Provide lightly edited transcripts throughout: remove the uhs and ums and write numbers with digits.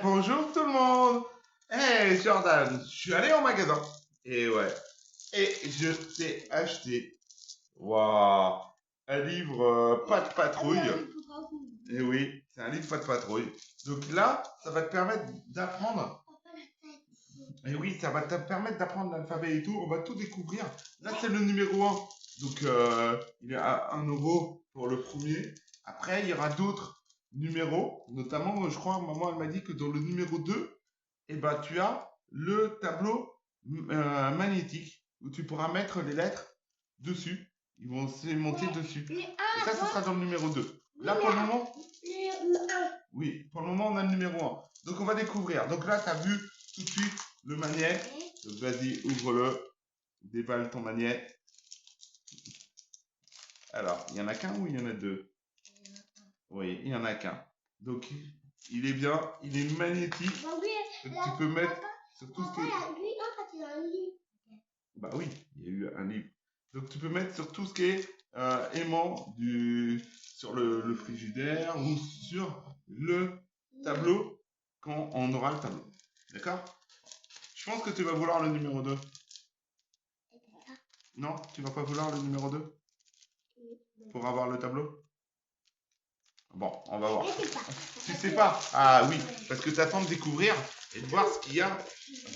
Bonjour tout le monde. Hey Jordan, je suis allé au magasin. Et ouais. Et je t'ai acheté. Waouh. Un livre pas de patrouille. Et oui, c'est un livre pas de patrouille. Donc là, ça va te permettre d'apprendre. Et oui, ça va te permettre d'apprendre l'alphabet et tout. On va tout découvrir. Là, c'est le numéro 1. Donc, il est à 1 € pour le premier. Après, il y aura d'autres numéros. Notamment, je crois, maman, elle m'a dit que dans le numéro 2, eh ben, tu as le tableau magnétique où tu pourras mettre les lettres dessus. Ils vont se monter dessus. Et ça, ce sera dans le numéro 2. Là, pour le moment, oui, pour le moment, on a le numéro 1. Donc, on va découvrir. Donc là, tu as vu tout de suite le magnet. Donc, vas-y, ouvre-le. Déballe ton magnet. Alors, il y en a qu'un ou il y en a deux? Oui, il y en a qu'un. Donc, il est bien, il est magnétique. Donc, tu peux mettre sur tout ce qui est... Bah oui, il y a eu un livre. Donc, tu peux mettre sur tout ce qui est aimant sur le frigidaire ou sur le tableau quand on aura le tableau. D'accord? Je pense que tu vas vouloir le numéro 2. Non, tu vas pas vouloir le numéro 2 pour avoir le tableau? Bon, on va voir. Tu sais pas? Ah oui, parce que tu attends de découvrir et de voir ce qu'il y a.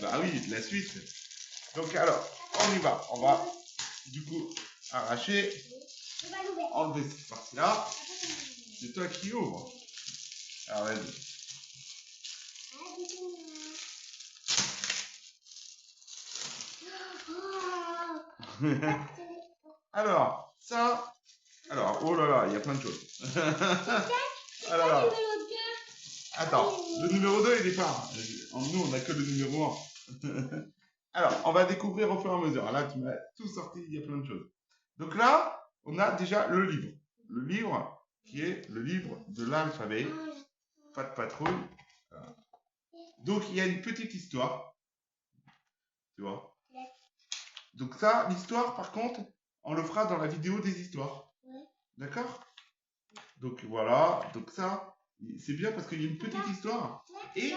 Bah oui, la suite. Donc alors, on y va. On va du coup arracher, enlever cette partie-là. C'est toi qui ouvre. Alors vas-y. Alors, ça. Alors, oh là là, il y a plein de choses. Ah là là. Attends, le numéro 2, il est pas. Nous, on n'a que le numéro 1. Alors, on va découvrir au fur et à mesure. Là, tu m'as tout sorti, il y a plein de choses. Donc là, on a déjà le livre. Le livre qui est le livre de l'alphabet. Pas de patrouille. Voilà. Donc, il y a une petite histoire. Tu vois? Donc ça, l'histoire, par contre, on le fera dans la vidéo des histoires. D'accord? Donc voilà. Donc ça, c'est bien parce qu'il y a une petite histoire. Et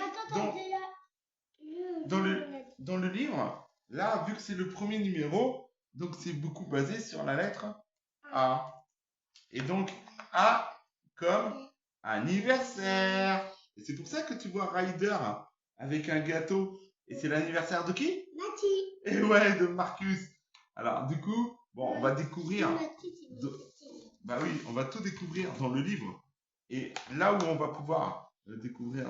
dans le livre, là, vu que c'est le premier numéro, donc c'est beaucoup basé sur la lettre A. Et donc, A comme anniversaire. Et c'est pour ça que tu vois Ryder avec un gâteau. Et c'est l'anniversaire de qui? Mati. Et ouais, de Marcus. Alors, du coup, bon, on va découvrir. Bah oui, on va tout découvrir dans le livre. Et là où on va pouvoir découvrir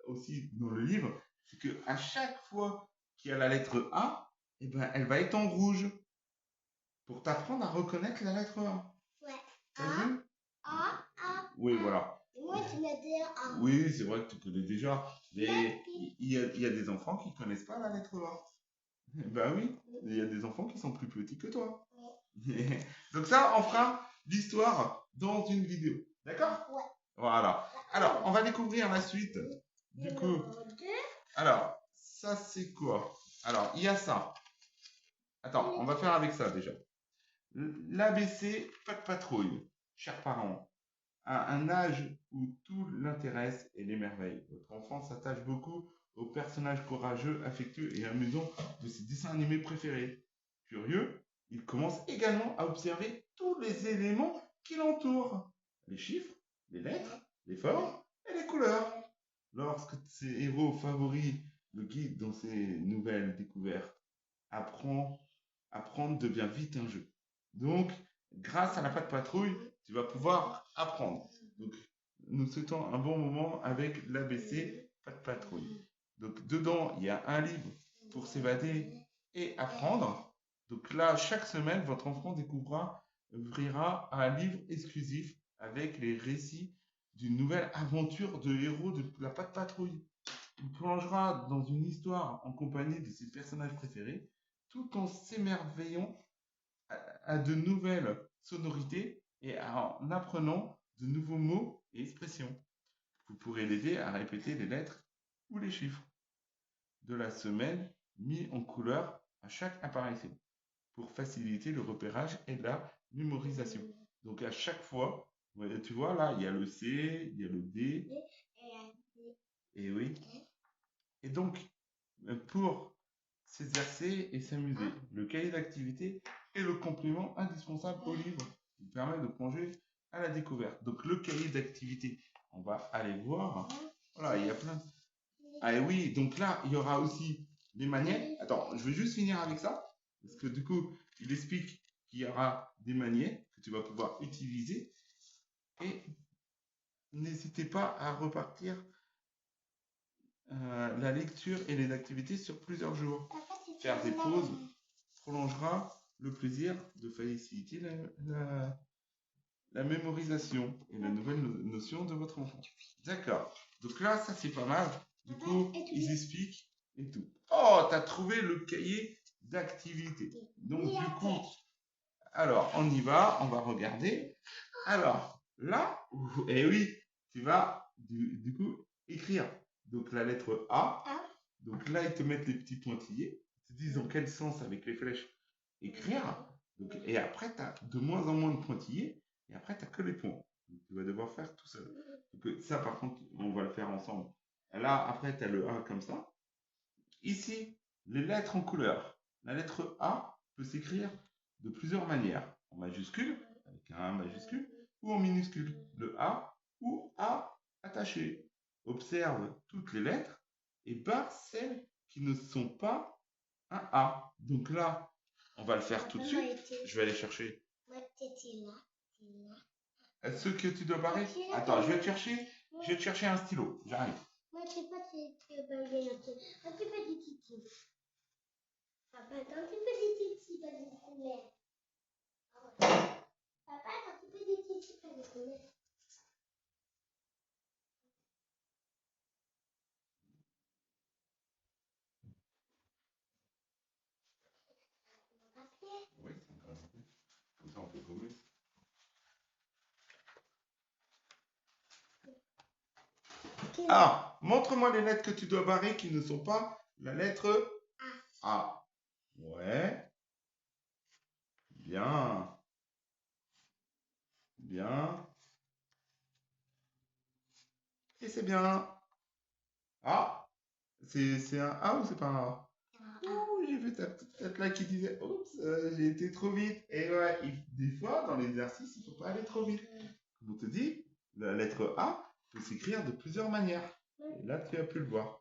aussi dans le livre, c'est que à chaque fois qu'il y a la lettre A, eh ben, elle va être en rouge pour t'apprendre à reconnaître la lettre A. Ouais. T'as vu? A. Oui, voilà. Et moi, tu m'as dit A. Oui, c'est vrai que tu connais déjà. Mais il y a des enfants qui connaissent pas la lettre A. Ben oui, il y a des enfants qui sont plus petits que toi. Donc ça, on fera l'histoire dans une vidéo. D'accord? Ouais. Voilà. Alors, on va découvrir la suite. Du coup, alors, ça c'est quoi? Alors, il y a ça. Attends, on va faire avec ça déjà. L'ABC, pas de patrouille. Chers parents, à un âge où tout l'intéresse et l'émerveille, votre enfant s'attache beaucoup aux personnages courageux, affectueux et amusants de ses dessins animés préférés. Curieux, il commence également à observer tous les éléments qui l'entourent. Les chiffres, les lettres, les formes et les couleurs. Lorsque ses héros favoris le guident dans ses nouvelles découvertes, apprendre devient vite un jeu. Donc, grâce à la patte patrouille, tu vas pouvoir apprendre. Donc, nous souhaitons un bon moment avec l'ABC Patte Patrouille. Donc, dedans, il y a un livre pour s'évader et apprendre. Donc là, chaque semaine, votre enfant ouvrira un livre exclusif avec les récits d'une nouvelle aventure de héros de la Patte Patrouille. Il plongera dans une histoire en compagnie de ses personnages préférés, tout en s'émerveillant à de nouvelles sonorités et en apprenant de nouveaux mots et expressions. Vous pourrez l'aider à répéter les lettres ou les chiffres de la semaine mis en couleur à chaque apparition pour faciliter le repérage et la mémorisation. Donc à chaque fois, tu vois là, il y a le C, il y a le D. Et oui. Et donc, pour s'exercer et s'amuser, le cahier d'activité est le complément indispensable au livre qui permet de plonger à la découverte. Donc, le cahier d'activité, on va aller voir. Voilà, il y a plein de... Ah et oui, donc là, il y aura aussi des manières. Attends, je vais juste finir avec ça. Parce que du coup, il explique qu'il y aura des manières que tu vas pouvoir utiliser. Et n'hésitez pas à repartir la lecture et les activités sur plusieurs jours. Faire des pauses prolongera le plaisir de faciliter la mémorisation et la nouvelle notion de votre enfant. D'accord. Donc là, ça c'est pas mal. Du coup, ils expliquent et tout. Oh, t'as trouvé le cahier d'activité. Donc du coup, alors on y va, on va regarder. Alors là, eh oui, tu vas du coup écrire. Donc la lettre A. Donc là, ils te mettent les petits pointillés. Ils te disent dans quel sens avec les flèches écrire. Donc, et après, tu as de moins en moins de pointillés. Et après, tu n'as que les points. Donc, tu vas devoir faire tout seul. Donc, ça, par contre, on va le faire ensemble. Et là, après, tu as le A comme ça. Ici, les lettres en couleur. La lettre A peut s'écrire de plusieurs manières. En majuscule, avec un A majuscule, ou en minuscule. Le A ou A attaché. Observe toutes les lettres et barre celles qui ne sont pas un A. Donc là, on va le faire tout de suite. Je vais aller chercher. Est-ce que tu dois barrer? Attends, je vais te chercher un stylo. J'arrive. Moi, je sais pas si tu veux bailler un petit peu de titi. Papa, un petit peu de titi, pas de couleur. Papa, un petit peu de titi, pas de couleur. Oui, c'est quand même. Comme ça, on peut gommer. Ah, montre-moi les lettres que tu dois barrer qui ne sont pas la lettre A. Ouais. Bien. Bien. Et c'est bien. Ah, c'est un A ou c'est pas un A? Oh, j'ai vu ta petite tête là qui disait oups, j'ai été trop vite. Et ouais, des fois, dans l'exercice, il ne faut pas aller trop vite. Comme on te dit, la lettre A peut s'écrire de plusieurs manières. Et là, tu as pu le voir.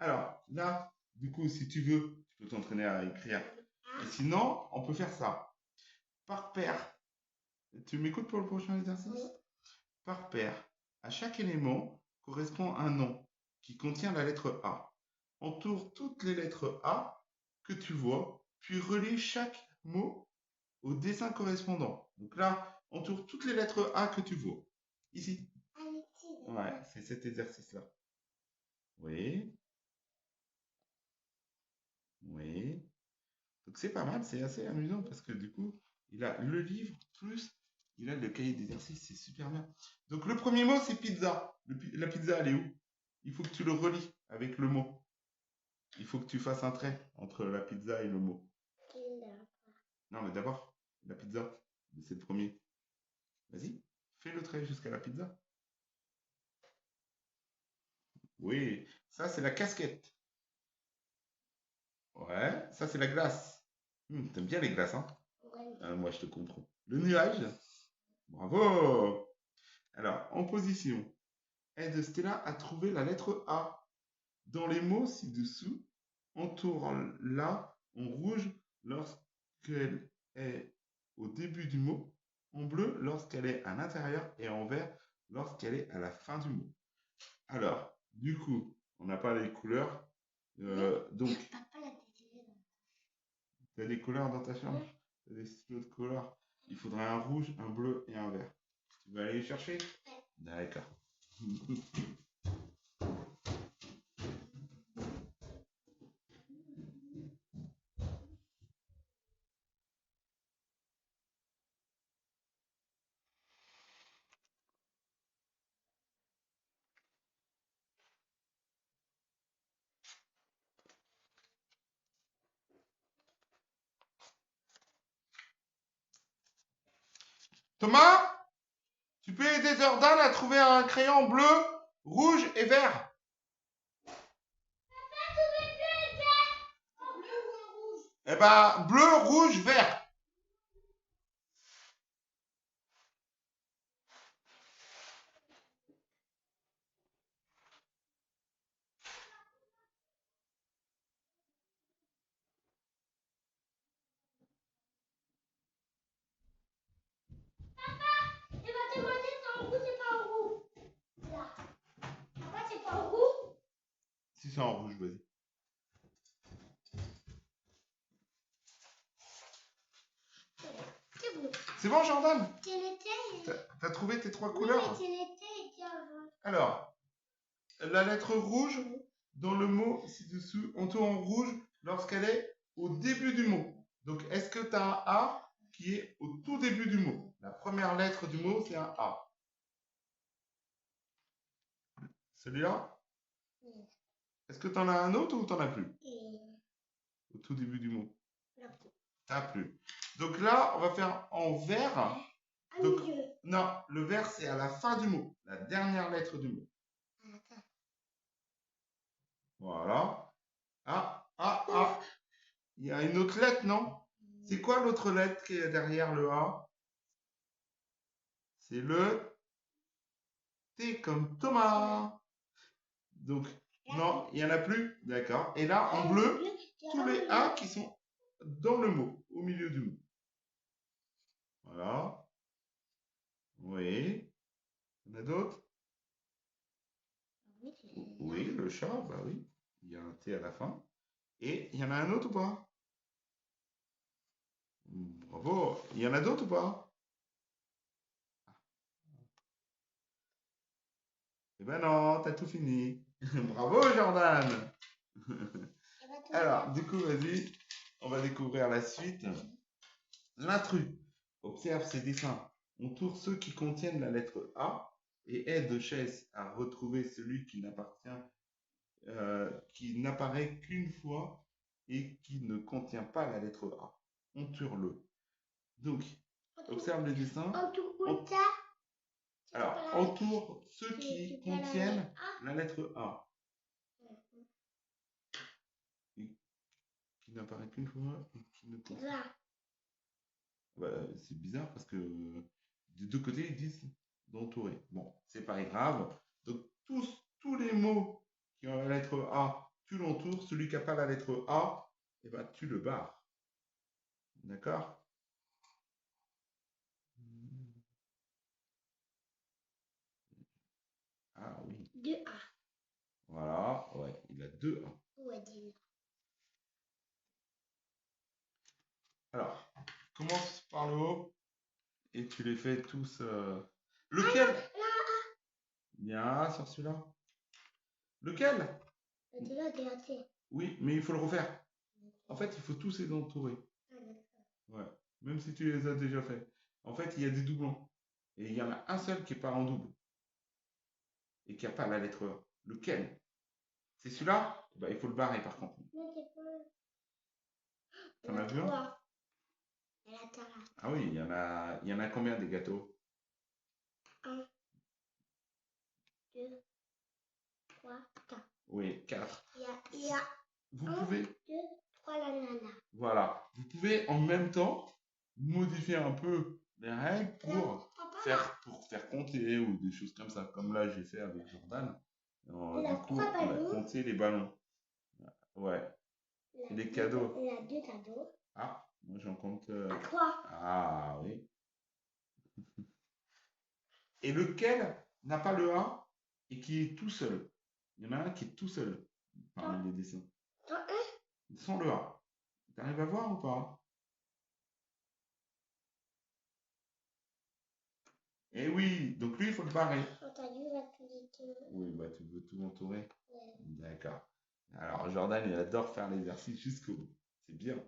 Alors, là, du coup, si tu veux, tu peux t'entraîner à écrire. Et sinon, on peut faire ça. Par paire. Tu m'écoutes pour le prochain exercice? Par paire. À chaque élément correspond un nom qui contient la lettre A. Entoure toutes les lettres A que tu vois, puis relie chaque mot au dessin correspondant. Donc là, entoure toutes les lettres A que tu vois. Ici. Ouais, c'est cet exercice-là. Oui. Oui. Donc c'est pas mal, c'est assez amusant parce que du coup, il a le livre plus il a le cahier d'exercice, c'est super bien. Donc le premier mot, c'est pizza. La pizza, elle est où? Il faut que tu le relis avec le mot. Il faut que tu fasses un trait entre la pizza et le mot. Non, mais d'abord, la pizza, c'est le premier. Vas-y, fais le trait jusqu'à la pizza. Oui, ça c'est la casquette. Ouais, ça c'est la glace. T'aimes bien les glaces, hein? Moi, je te comprends. Le nuage. Bravo! Alors, en position. Aide Stella à trouver la lettre A. Dans les mots ci-dessous, entoure-la en rouge lorsqu'elle est au début du mot, en bleu lorsqu'elle est à l'intérieur et en vert lorsqu'elle est à la fin du mot. Alors, du coup, on n'a pas les couleurs. Donc, tu as des couleurs dans ta chambre? Tu as des stylos de couleurs? Il faudrait un rouge, un bleu et un vert. Tu vas aller les chercher? D'accord. Thomas, tu peux aider Jordan à trouver un crayon bleu, rouge et vert? Eh ben, bleu, rouge, vert. Et va te demander c'est en rouge, c'est pas en rouge. Là. Papa, c'est pas en rouge. Si c'est en rouge, vas-y. C'est bon. C'est bon, Jordan? C'est l'été. T'as trouvé tes 3 Oui, couleurs? mais c'est l'été et tiens, avant. Alors, la lettre rouge, dans le mot ci-dessous, on tourne en rouge lorsqu'elle est au début du mot. Donc, est-ce que tu as un A qui est au tout début du mot? La première lettre du mot, c'est un A. Celui-là? Oui. Est-ce que tu en as un autre ou tu n'en as plus? Et Au tout début du mot. là. T'as plus. Donc là, on va faire en vert. À Donc, milieu. non, le vert, c'est à la fin du mot. La dernière lettre du mot. Attends. Voilà. Ah. Il y a une autre lettre, non? C'est quoi l'autre lettre qui est derrière le A? C'est le T comme Thomas. Donc, non, il n'y en a plus. D'accord. Et là, en bleu, tous les A qui sont dans le mot, au milieu du mot. Voilà. Oui. Il y en a d'autres? Oui, le chat, bah oui. Il y a un T à la fin. Et il y en a un autre ou pas? Bravo. Il y en a d'autres ou pas? Eh ben non, t'as tout fini. Bravo, Jordan. Alors, du coup, vas-y, on va découvrir la suite. L'intrus. Observe ces dessins. On tourne ceux qui contiennent la lettre A et aide Chess à retrouver celui qui n'apparaît qu'une fois et qui ne contient pas la lettre A. On tourne-le. Donc, observe les dessins. Alors, entoure ceux qui contiennent la lettre A. Qui n'apparaît qu'une fois et qui ne contient. Bah, c'est bizarre parce que des deux côtés, ils disent d'entourer. Bon, c'est pas grave. Donc, tous les mots qui ont la lettre A, tu l'entoures. Celui qui n'a pas la lettre A, eh ben, tu le barres. D'accord? Ah oui. 2A. Voilà, ouais, il a 2 A. Ouais, dis-le. Alors, commence par le haut et tu les fais tous. Lequel? Il y a un A sur celui-là. Lequel? Oui, mais il faut le refaire. En fait, il faut tous les entourer. Ouais, même si tu les as déjà fait. En fait, il y a des doublons. Et il y en a un seul qui est pas en double. Et qui n'a pas la lettre A. Lequel? C'est celui-là? Bah, il faut le barrer par contre. T'en as vu un? Ah oui, il y en a combien des gâteaux? 1, 2, 3, 4. Oui, 4. Il y a Vous 1, pouvez, 2, 3 l'ananas. voilà, vous pouvez en même temps modifier un peu les règles pour faire compter ou des choses comme ça. Comme là, j'ai fait avec Jordan. Du coup, on a compté les ballons. Ouais. Et les cadeaux. Il y a 2 cadeaux. Ah, moi j'en compte. 3. Ah oui. Et lequel n'a pas le A et qui est tout seul? Il y en a un qui est tout seul parmi les dessins. Sans le A. Tu arrives à voir ou pas? Eh oui, donc lui, il faut le barrer. Oui, bah tu veux tout entourer. Ouais. D'accord. Alors Jordan, il adore faire l'exercice jusqu'au bout. C'est bien.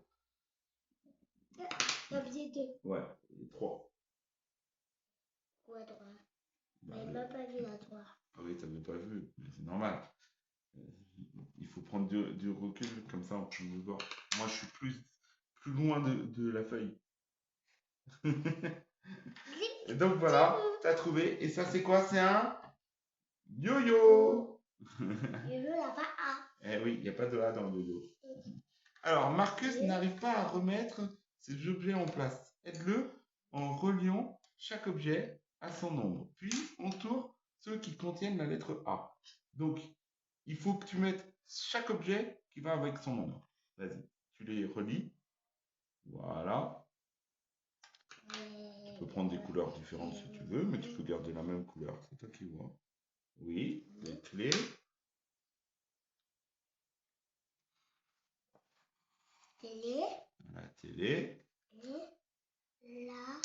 T'as faisait 2. Ouais, et 3. Ouais, 3. Bah, Mais il m'a pas vu la 3. ah oui, t'avais pas vu, mais c'est normal. Il faut prendre du recul, comme ça on peut me voir. Moi, je suis plus loin de la feuille. Et donc voilà, t'as trouvé. Et ça, c'est quoi? C'est un yo-yo. Je veux la pas A. Eh oui, il n'y a pas de A dans le yo-yo. Alors, Marcus n'arrive pas à remettre ces objets en place. Aide-le en reliant chaque objet à son nombre. Puis, entoure ceux qui contiennent la lettre A. Donc, il faut que tu mettes chaque objet qui va avec son nombre. Vas-y, tu les relis. Voilà. Tu peux prendre des couleurs différentes si tu veux, mais tu peux garder la même couleur. C'est toi qui vois. Oui, les clés. Télé. La télé. Et là.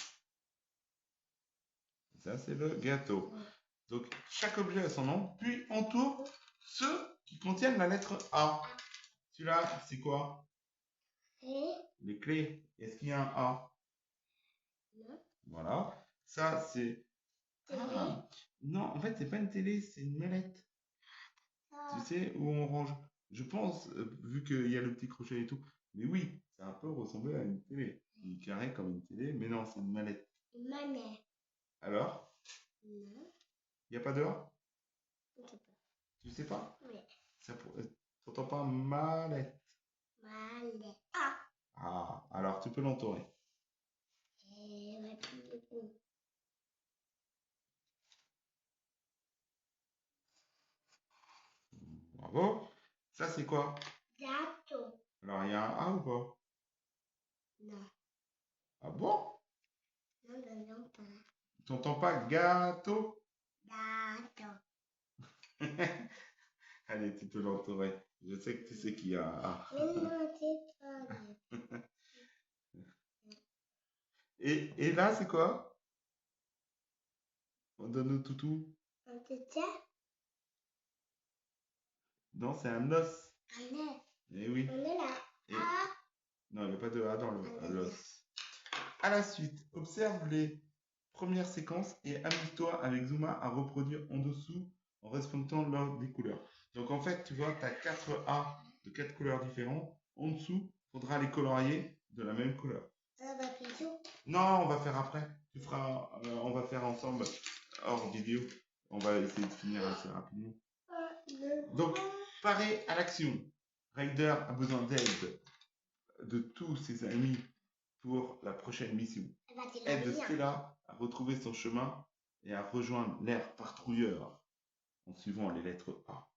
Ça, c'est le gâteau. Donc, chaque objet a son nom, puis entoure ceux qui contiennent la lettre A. Celui-là, c'est quoi? Et. Les clés. Est-ce qu'il y a un A? Non. Voilà. Ça, c'est... Télé. Ah, non, en fait, c'est pas une télé, c'est une mallette. Ah. Tu sais, où on range. Je pense, vu qu'il y a le petit crochet et tout. Mais oui, ça a un peu ressemblé à une télé. Il est carré comme une télé, mais non, c'est une mallette. Une manette. Alors? Non. Il n'y a pas de A? Je sais pas. Tu sais pas? Oui. T'entends pas mallette? Mallette. Ah. Ah, alors tu peux l'entourer. Et maintenant. Bravo. Ça, c'est quoi? Gâteau. Alors, il y a un A ou pas? Non. Ah bon? Non, non, non, pas. Tu n'entends pas gâteau? Gâteau. Allez, tu peux l'entourer. Je sais que tu sais qu'il y a un A. Mais non, c'est pas. Et là, c'est quoi? On donne au toutou? On te tient. Non, c'est un os. On est. Eh oui. On est là. Et- Ah. Non, il n'y a pas de A dans l'os. À la suite, observe les premières séquences et amuse-toi avec Zuma à reproduire en dessous en respectant l'ordre des couleurs. Donc en fait, tu vois, tu as 4 A de 4 couleurs différentes. En dessous, il faudra les colorier de la même couleur. Ça va faire tout. Non, on va faire après. On va faire ensemble hors vidéo. On va essayer de finir assez rapidement. Donc, paré à l'action. Ryder a besoin d'aide de tous ses amis pour la prochaine mission. Aide Stella à retrouver son chemin et à rejoindre l'air patrouilleur en suivant les lettres A.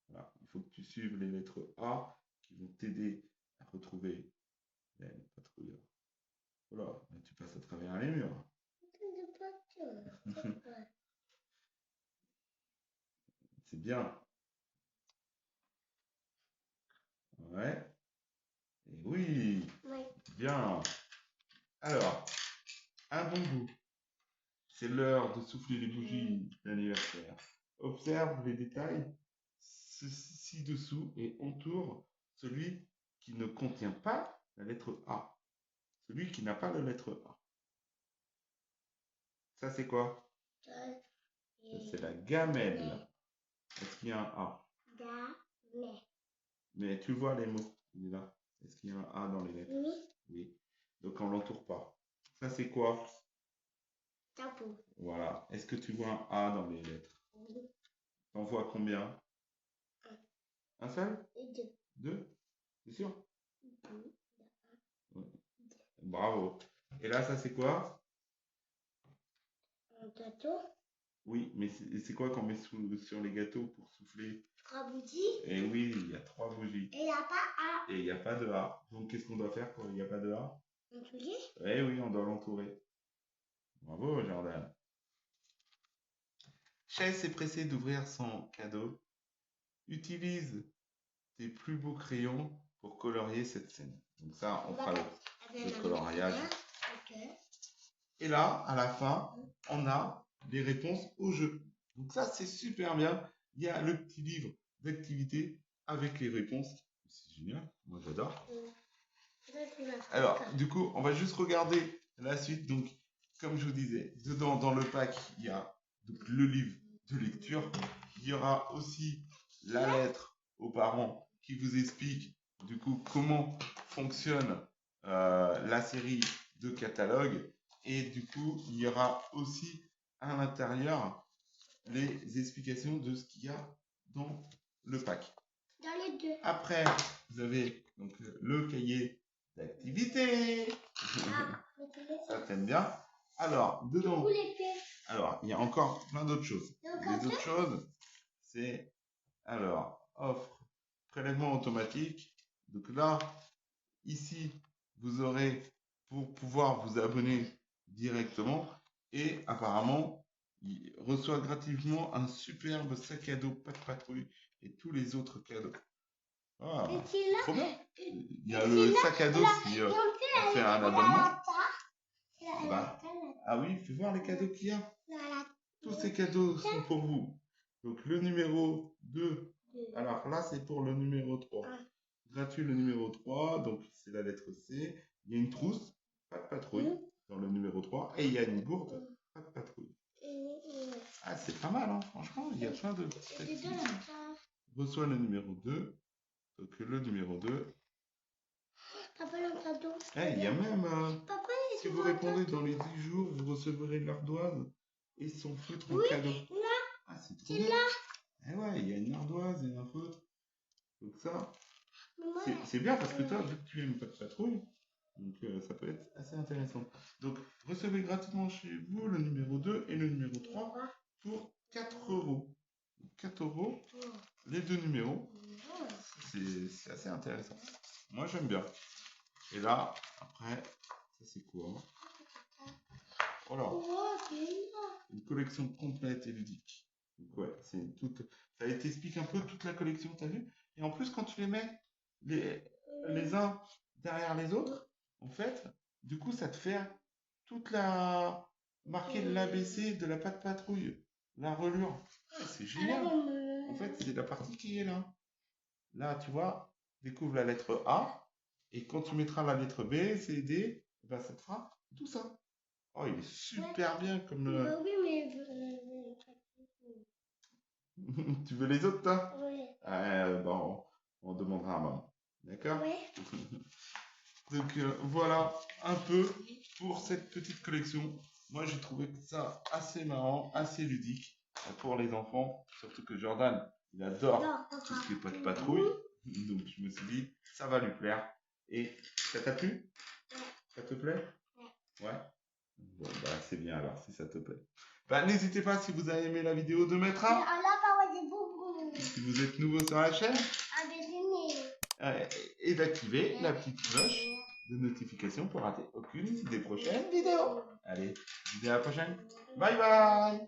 Voilà. Il faut que tu suives les lettres A qui vont t'aider à retrouver l'air patrouilleur. Voilà, tu passes à travers les murs. C'est bien. Ouais. Et oui. Oui. Bien. Alors, un bon goût. C'est l'heure de souffler les bougies d'anniversaire. Observe les détails ci-dessous et entoure celui qui ne contient pas la lettre A. Celui qui n'a pas la lettre A. Ça, c'est quoi? Ça, c'est la gamelle. Est-ce qu'il y a un A? Gamelle. Mais tu vois les mots. Il est là. Est-ce qu'il y a un A dans les lettres? Oui. Oui. Donc, on l'entoure pas. Ça, c'est quoi? Tabou. Voilà. Est-ce que tu vois un A dans les lettres? Oui. T'en vois combien? Un seul? Et deux. Deux? C'est sûr? Deux. Ouais. Bravo. Et là, ça, c'est quoi? Un gâteau. Oui, mais c'est quoi qu'on met sur les gâteaux pour souffler? 3 bougies. Eh oui, il y a 3 bougies. Et il n'y a pas A. Et il n'y a pas de A. Donc, qu'est-ce qu'on doit faire quand il n'y a pas de A? Entourer. Eh oui, on doit l'entourer. Bravo, Jordan. Chase est pressé d'ouvrir son cadeau. Utilise tes plus beaux crayons pour colorier cette scène. Donc ça, on fera le coloriage. Ok. Et là, à la fin, on a les réponses au jeu. Donc ça, c'est super bien. Il y a le petit livre d'activité avec les réponses. C'est génial, moi j'adore. Alors, du coup, on va juste regarder la suite. Donc, comme je vous disais, dedans, dans le pack, il y a donc, le livre de lecture. Il y aura aussi la lettre aux parents qui vous explique du coup comment fonctionne la série de catalogue. Et du coup, il y aura aussi à l'intérieur les explications de ce qu'il y a dans le pack. Dans les deux. Après, vous avez donc le cahier d'activité. Ah, mais tu laisses. Ça t'aime bien. Alors, dedans, Où les pieds? alors, il y a encore plein d'autres choses. Il y a encore Les autres choses, c'est, alors, offre, prélèvement automatique. Donc là, ici, vous aurez pour pouvoir vous abonner directement. Et apparemment, il reçoit gratuitement un superbe sac à dos Pas de Patrouille et tous les autres cadeaux. Ah, Et tu l'as? trop bien. Et Il y a le sac à dos si on fait un abonnement. Bah, ah oui, fais voir les cadeaux qu'il y a. Tous ces cadeaux sont pour vous. Donc le numéro 2, alors là c'est pour le numéro 3. Gratuit le numéro 3, donc c'est la lettre C. Il y a une trousse, Pas de Patrouille, dans le numéro 3. Et il y a une gourde, Pas de Patrouille. Ah, c'est pas mal, hein, franchement, il y a plein de petites activités. Reçoit le numéro 2. Donc le numéro 2. Papa, le cadeau. Il y a même, Papa, si vous répondez dans les 10 jours, vous recevrez l'ardoise et son feutre en cadeau. Là, Ah, c'est trop bien. Eh ouais, il y a une ardoise et un feutre. Donc ça, c'est bien parce que toi, vu que tu aimes Pas de Patrouille, donc ça peut être assez intéressant. Donc, recevez gratuitement chez vous le numéro 2 et le numéro 3 pour 4 €. 4 €, les deux numéros. C'est assez intéressant. Moi, j'aime bien. Et là, après, ça c'est quoi? Voilà. Une collection complète et ludique. Donc ouais, c'est toute. Ça t'explique un peu toute la collection, t'as vu? Et en plus, quand tu les mets les uns derrière les autres, en fait, du coup, ça te fait toute la marquée de l'ABC de la Pas de Patrouille, la relure. Ouais, c'est génial. En fait, c'est la partie qui est là. Là, tu vois, découvre la lettre A, et quand tu mettras la lettre B, C, D, ben, ça te fera tout ça. Oh, il est super bien comme. Oui, mais. Tu veux les autres, toi? Oui. Bon, on demandera à maman. D'accord? Oui. Donc voilà un peu pour cette petite collection. Moi, j'ai trouvé ça assez marrant, assez ludique pour les enfants. Surtout que Jordan, il adore tout ce qui est Pas de Patrouille. Donc je me suis dit, ça va lui plaire. Et ça t'a plu? Ça te plaît? Ouais. Bon, bah c'est bien alors, si ça te plaît. Bah, n'hésitez pas, si vous avez aimé la vidéo, de mettre un. Si vous êtes nouveau sur la chaîne. Et d'activer la petite cloche de notification pour rater aucune des prochaines vidéos. Allez, je vous dis à la prochaine. Bye bye.